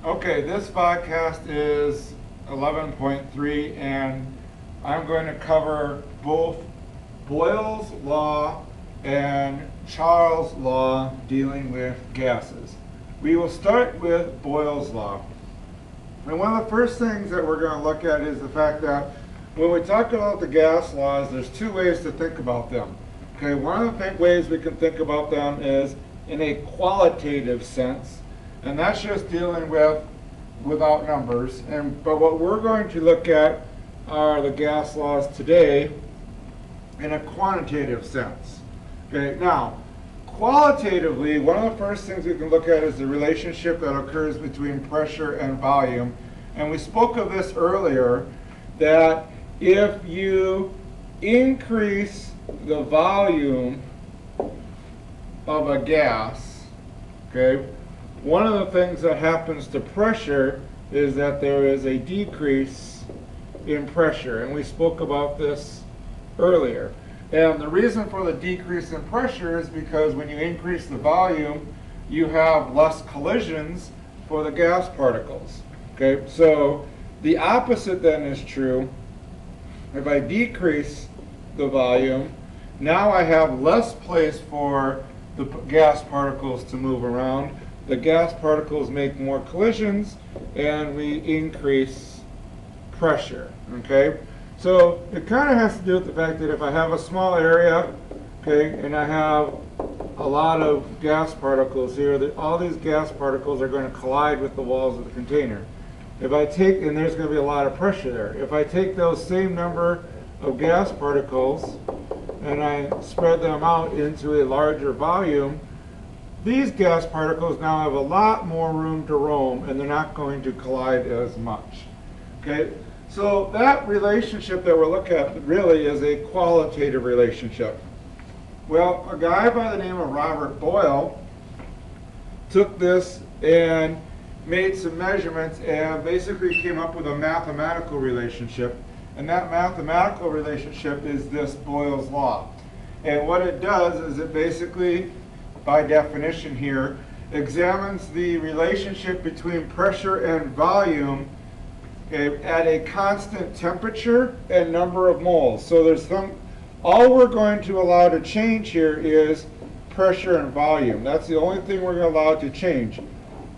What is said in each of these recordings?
Okay, this VodCast is 11.3, and I'm going to cover both Boyles Law and Charles' Law dealing with gases. We will start with Boyles Law. And one of the first things that we're going to look at is the fact that when we talk about the gas laws, there's two ways to think about them. Okay, one of the ways we can think about them is in a qualitative sense, and that's just dealing with without numbers. But what we're going to look at are the gas laws today in a quantitative sense. Okay, now qualitatively, one of the first things we can look at is the relationship that occurs between pressure and volume. And we spoke of this earlier, that if you increase the volume of a gas, okay, one of the things that happens to pressure is that there is a decrease in pressure, and we spoke about this earlier. And the reason for the decrease in pressure is because when you increase the volume, you have less collisions for the gas particles. Okay, so the opposite then is true. If I decrease the volume, now I have less place for the gas particles to move around. The gas particles make more collisions, and we increase pressure. Okay, so it kind of has to do with the fact that if I have a small area, okay, and I have a lot of gas particles here, that all these gas particles are going to collide with the walls of the container. If I take, and there's going to be a lot of pressure there. If I take those same number of gas particles and I spread them out into a larger volume, these gas particles now have a lot more room to roam, and they're not going to collide as much. Okay, so that relationship that we're looking at really is a qualitative relationship. Well, a guy by the name of Robert Boyle took this and made some measurements and basically came up with a mathematical relationship. And that mathematical relationship is this Boyles Law. And what it does is it basically, by definition here, examines the relationship between pressure and volume at a constant temperature and number of moles. So there's all we're going to allow to change here is pressure and volume. That's the only thing we're going to allow it to change.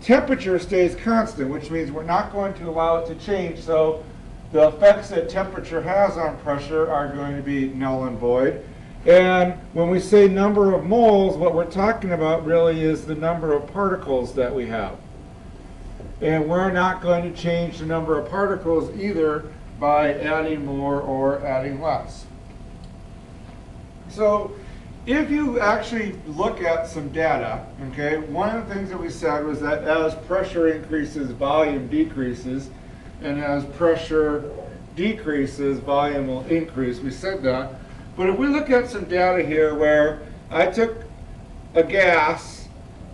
Temperature stays constant, which means we're not going to allow it to change, so the effects that temperature has on pressure are going to be null and void. And when we say number of moles, what we're talking about really is the number of particles that we have. And we're not going to change the number of particles either by adding more or adding less. So if you actually look at some data, okay, one of the things that we said was that as pressure increases, volume decreases, and as pressure decreases, volume will increase. We said that. But if we look at some data here where I took a gas,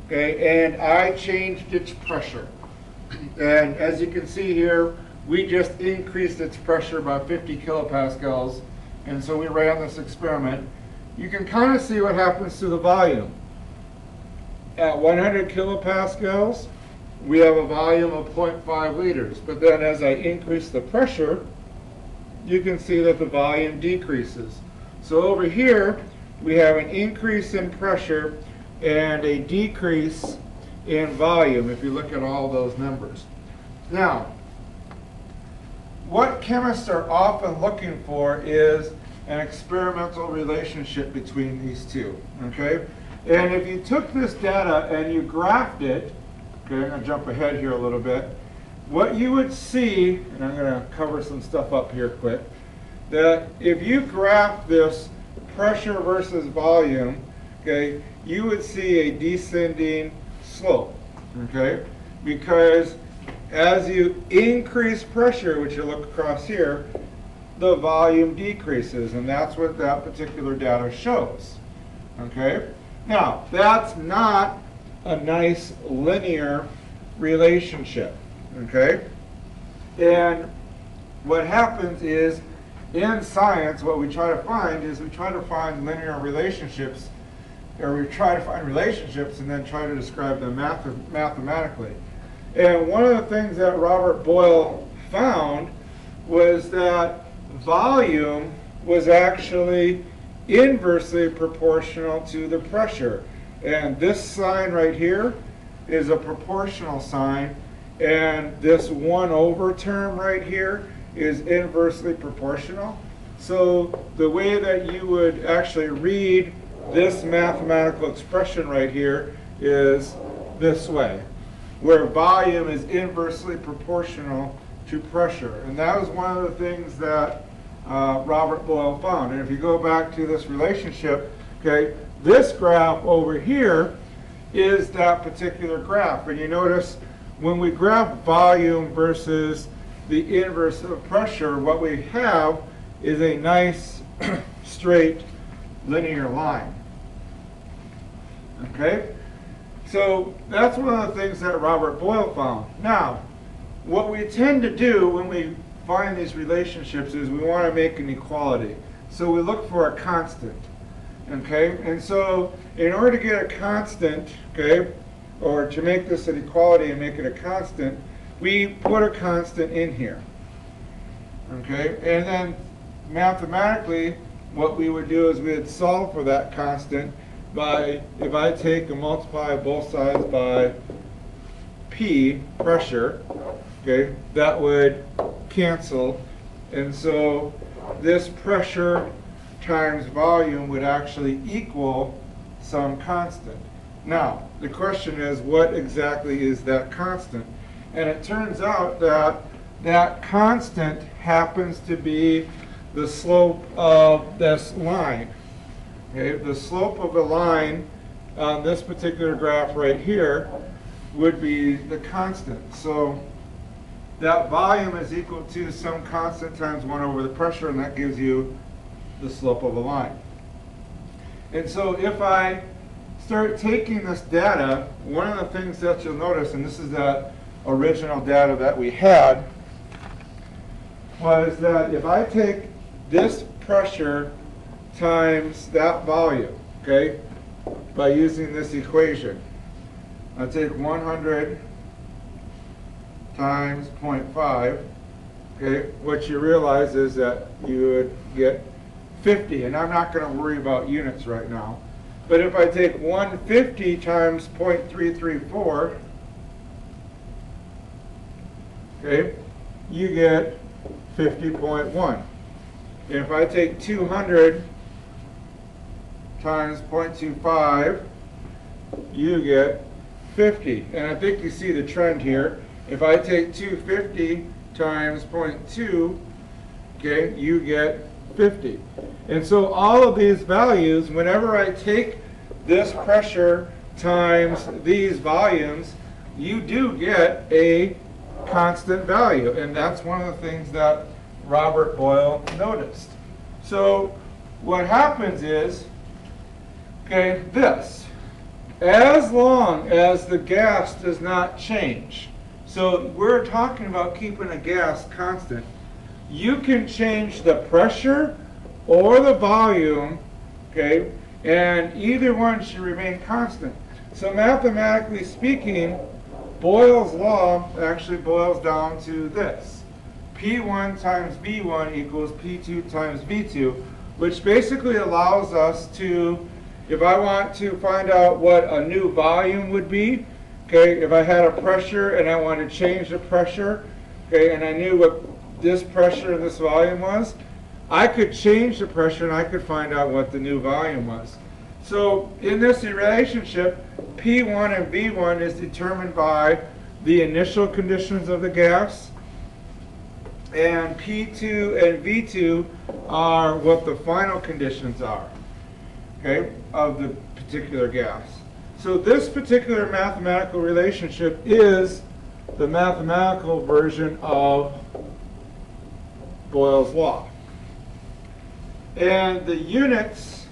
okay, and I changed its pressure. And as you can see here, we just increased its pressure by 50 kilopascals. And so we ran this experiment. You can kind of see what happens to the volume. At 100 kilopascals, we have a volume of 0.5 liters. But then as I increase the pressure, you can see that the volume decreases. So over here, we have an increase in pressure and a decrease in volume if you look at all those numbers. Now, what chemists are often looking for is an experimental relationship between these two, okay? And if you took this data and you graphed it, okay, I'm going to jump ahead here a little bit, what you would see, and I'm going to cover some stuff up here quick, that if you graph this pressure versus volume, okay, you would see a descending slope, okay? Because as you increase pressure, which you look across here, the volume decreases, and that's what that particular data shows, okay? Now, that's not a nice linear relationship, okay? And what happens is, in science, what we try to find is we try to find linear relationships, or we try to find relationships and then try to describe them mathematically. And one of the things that Robert Boyle found was that volume was actually inversely proportional to the pressure. And this sign right here is a proportional sign, and this 1 over term right here is inversely proportional. So the way that you would actually read this mathematical expression right here is this way, where volume is inversely proportional to pressure. And that was one of the things that Robert Boyle found. And if you go back to this relationship, okay, this graph over here is that particular graph. And you notice when we graph volume versus the inverse of pressure, what we have is a nice straight linear line. Okay? So that's one of the things that Robert Boyle found. Now, what we tend to do when we find these relationships is we want to make an equality. So we look for a constant. Okay? And so in order to get a constant, okay, or to make this an equality and make it a constant, we put a constant in here. Okay? And then mathematically, what we would do is we would solve for that constant by, if I take and multiply both sides by P, pressure, okay, that would cancel. And so this pressure times volume would actually equal some constant. Now, the question is, what exactly is that constant? And it turns out that that constant happens to be the slope of this line. Okay, the slope of the line on this particular graph right here would be the constant. So that volume is equal to some constant times 1 over the pressure, and that gives you the slope of a line. And so if I start taking this data, one of the things that you'll notice, and this is that original data that we had, was that if I take this pressure times that volume, okay, by using this equation, I take 100 times 0.5, okay, what you realize is that you would get 50, and I'm not going to worry about units right now. But if I take 150 times 0.334, okay, you get 50.1. And if I take 200 times 0.25, you get 50. And I think you see the trend here. If I take 250 times 0.2, okay, you get 50. And so all of these values, whenever I take this pressure times these volumes, you do get a constant value. And that's one of the things that Robert Boyle noticed. So what happens is, okay, this, as long as the gas does not change, so we're talking about keeping a gas constant, you can change the pressure or the volume, okay, and either one should remain constant. So mathematically speaking, Boyles' law actually boils down to this. P1 times V1 equals P2 times V2, which basically allows us to, if I want to find out what a new volume would be, okay, if I had a pressure and I wanted to change the pressure, okay, and I knew what this pressure and this volume was, I could change the pressure and I could find out what the new volume was. So in this relationship, P1 and V1 is determined by the initial conditions of the gas, and P2 and V2 are what the final conditions are, okay, of the particular gas. So this particular mathematical relationship is the mathematical version of Boyle's law. And the units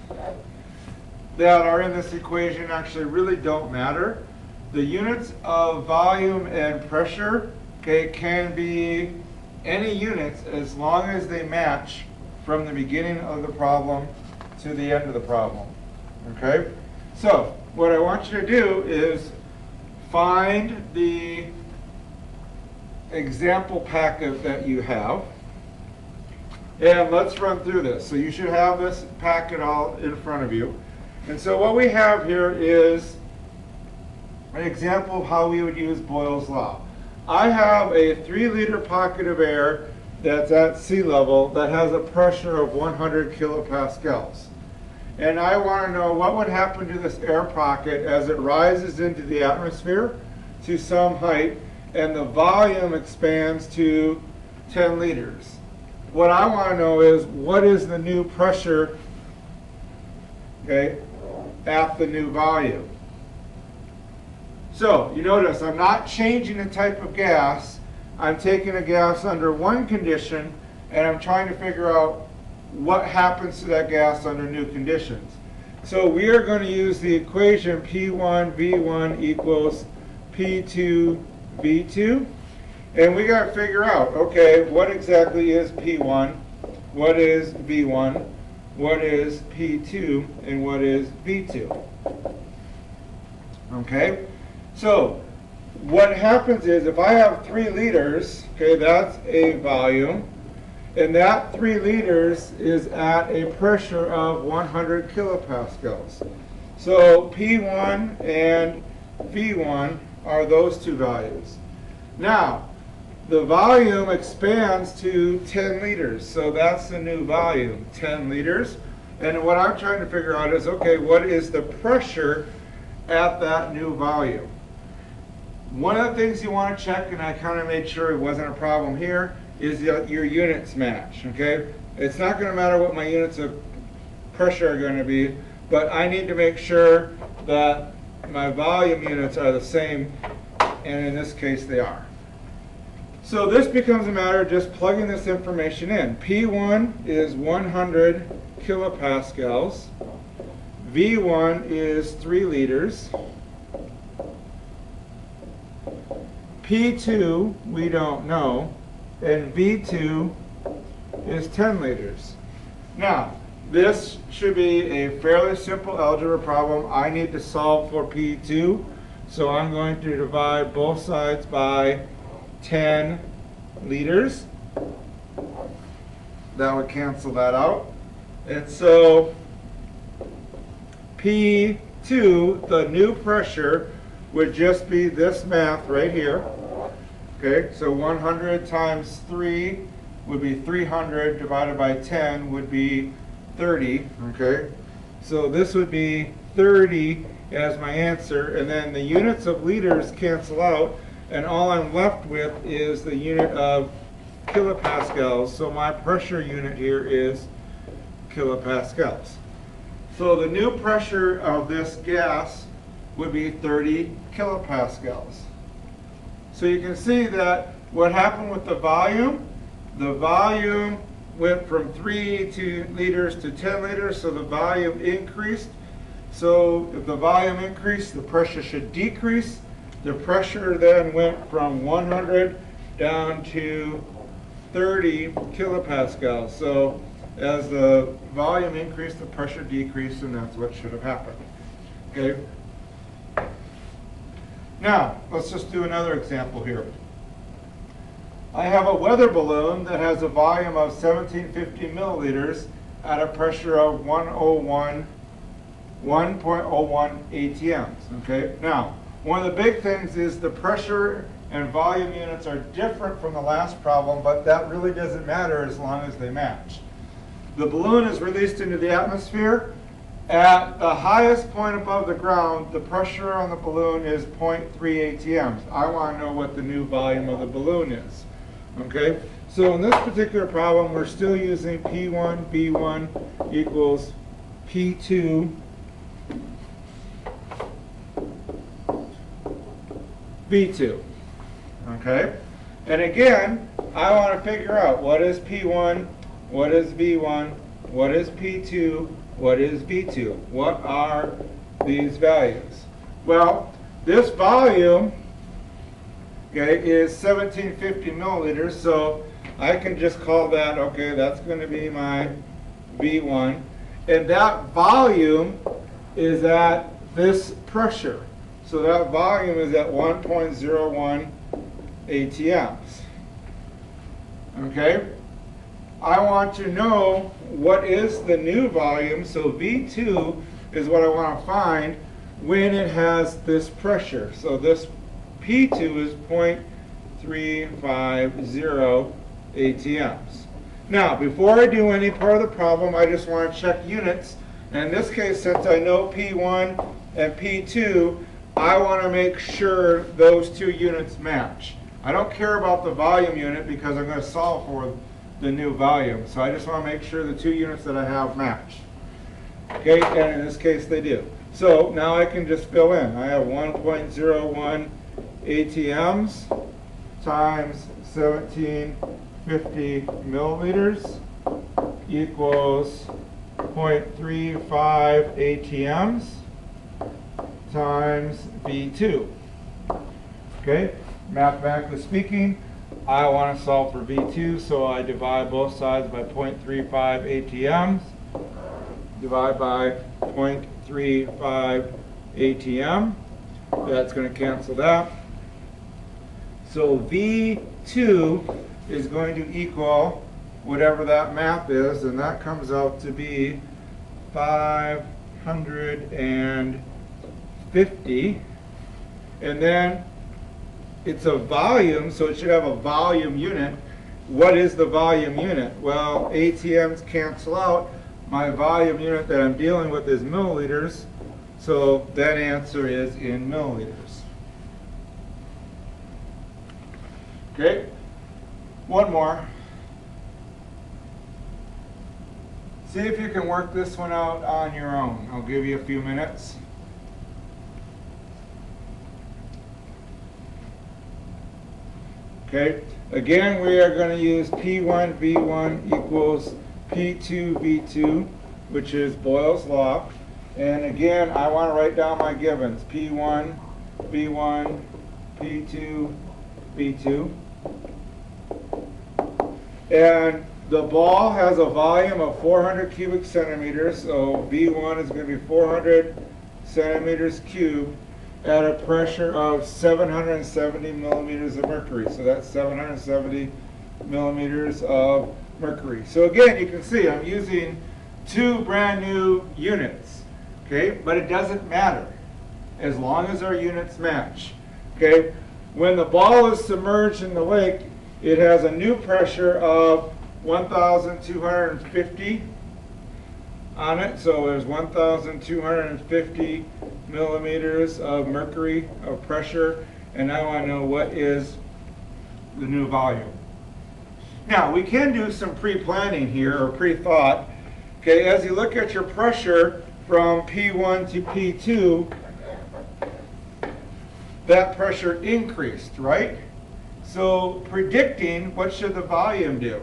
that are in this equation actually really don't matter. The units of volume and pressure, okay, can be any units as long as they match from the beginning of the problem to the end of the problem. Okay? So what I want you to do is find the example packet that you have. And let's run through this. So you should have this packet all in front of you. And so what we have here is an example of how we would use Boyles Law. I have a 3-liter pocket of air that's at sea level that has a pressure of 100 kilopascals. And I want to know what would happen to this air pocket as it rises into the atmosphere to some height and the volume expands to 10 liters. What I want to know is what is the new pressure, okay, at the new volume. So you notice I'm not changing the type of gas. I'm taking a gas under one condition and I'm trying to figure out what happens to that gas under new conditions. So we are going to use the equation P1V1 equals P2V2. And we got to figure out, okay, what exactly is P1, what is V1, what is P2, and what is V2. Okay, so what happens is if I have 3 liters, okay, that's a volume, and that 3 liters is at a pressure of 100 kilopascals. So P1 and V1 are those two values. Now, the volume expands to 10 liters, so that's the new volume, 10 liters. And what I'm trying to figure out is, okay, what is the pressure at that new volume? One of the things you want to check, and I kind of made sure it wasn't a problem here, is that your units match, okay? It's not going to matter what my units of pressure are going to be, but I need to make sure that my volume units are the same, and in this case they are. So this becomes a matter of just plugging this information in. P1 is 100 kilopascals. V1 is 3 liters. P2 we don't know. And V2 is 10 liters. Now, this should be a fairly simple algebra problem. I need to solve for P2, so I'm going to divide both sides by 10 liters. That would cancel that out. And so P2, the new pressure, would just be this math right here. Okay, so 100 times 3 would be 300 divided by 10 would be 30. Okay, so this would be 30 as my answer, and then the units of liters cancel out, and all I'm left with is the unit of kilopascals. So my pressure unit here is kilopascals. So the new pressure of this gas would be 30 kilopascals. So you can see that what happened with the volume went from 3 liters to 10 liters, so the volume increased. So if the volume increased, the pressure should decrease. The pressure then went from 100 down to 30 kilopascals. So as the volume increased, the pressure decreased, and that's what should have happened. Okay. Now, let's just do another example here. I have a weather balloon that has a volume of 1750 milliliters at a pressure of 1.01 atms. Okay. Now, one of the big things is the pressure and volume units are different from the last problem, but that really doesn't matter as long as they match. The balloon is released into the atmosphere. At the highest point above the ground, the pressure on the balloon is 0.3 atms. I want to know what the new volume of the balloon is. Okay, so in this particular problem, we're still using P1 V1 equals P2 V2. Okay, and again, I want to figure out what is P1, what is V1, what is P2, what is V2? What are these values? Well, this volume, okay, is 1750 milliliters, so I can just call that, okay, that's going to be my V1. And that volume is at this pressure. So that volume is at 1.01 atms. Okay? I want to know what is the new volume, so V2 is what I want to find when it has this pressure. So this P2 is 0.350 ATMs. Now, before I do any part of the problem, I just want to check units. And in this case, since I know P1 and P2, I want to make sure those two units match. I don't care about the volume unit because I'm going to solve for the new volume. So I just want to make sure the two units that I have match. Okay, and in this case they do. So now I can just fill in. I have 1.01 ATMs times 1750 milliliters equals 0.35 ATMs times V2. Okay, mathematically speaking, I want to solve for V2, so I divide both sides by 0.35 ATMs, divide by 0.35 ATM. That's going to cancel that. So V2 is going to equal whatever that math is, and that comes out to be 550. And then it's a volume, so it should have a volume unit. What is the volume unit? Well, ATMs cancel out. My volume unit that I'm dealing with is milliliters, so that answer is in milliliters. Okay, one more. See if you can work this one out on your own. I'll give you a few minutes. Okay, again we are going to use P1 V1 equals P2 V2, which is Boyles Law. And again, I want to write down my givens. P1 V1 P2 V2. And the ball has a volume of 400 cubic centimeters, so V1 is going to be 400 centimeters cubed at a pressure of 770 millimeters of mercury. So that's 770 millimeters of mercury. So again, you can see I'm using two brand new units, okay? But it doesn't matter as long as our units match, okay? When the ball is submerged in the lake, it has a new pressure of 1,250 on it, so there's 1,250 millimeters of mercury of pressure, and now I know what is the new volume. Now, we can do some pre-planning here, or pre-thought. Okay, as you look at your pressure from P1 to P2, that pressure increased, right? So predicting, what should the volume do?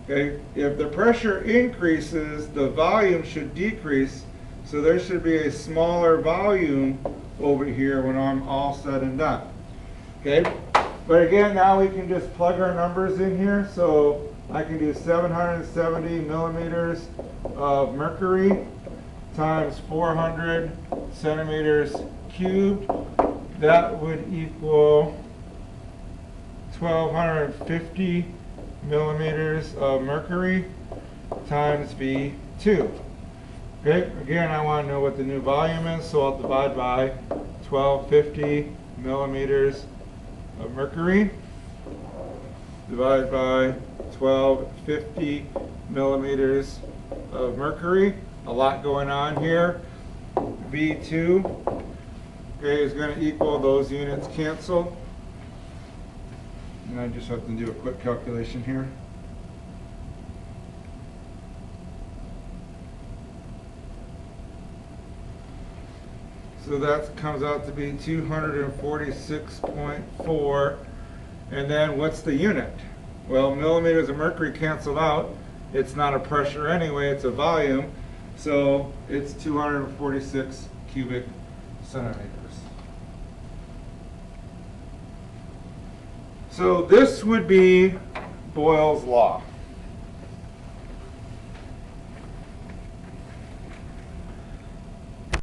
Okay, if the pressure increases, the volume should decrease, so there should be a smaller volume over here when I'm all said and done. Okay, but again, now we can just plug our numbers in here, so I can do 770 millimeters of mercury times 400 centimeters cubed. That would equal 1,250 millimeters of mercury times V2. Okay, again, I want to know what the new volume is, so I'll divide by 1,250 millimeters of mercury, divide by 1,250 millimeters of mercury. A lot going on here. V2, okay, is going to equal, those units cancel. And I just have to do a quick calculation here. So that comes out to be 246.4. And then what's the unit? Well, millimeters of mercury canceled out. It's not a pressure anyway, it's a volume. So it's 246 cubic centimeters. So this would be Boyles Law.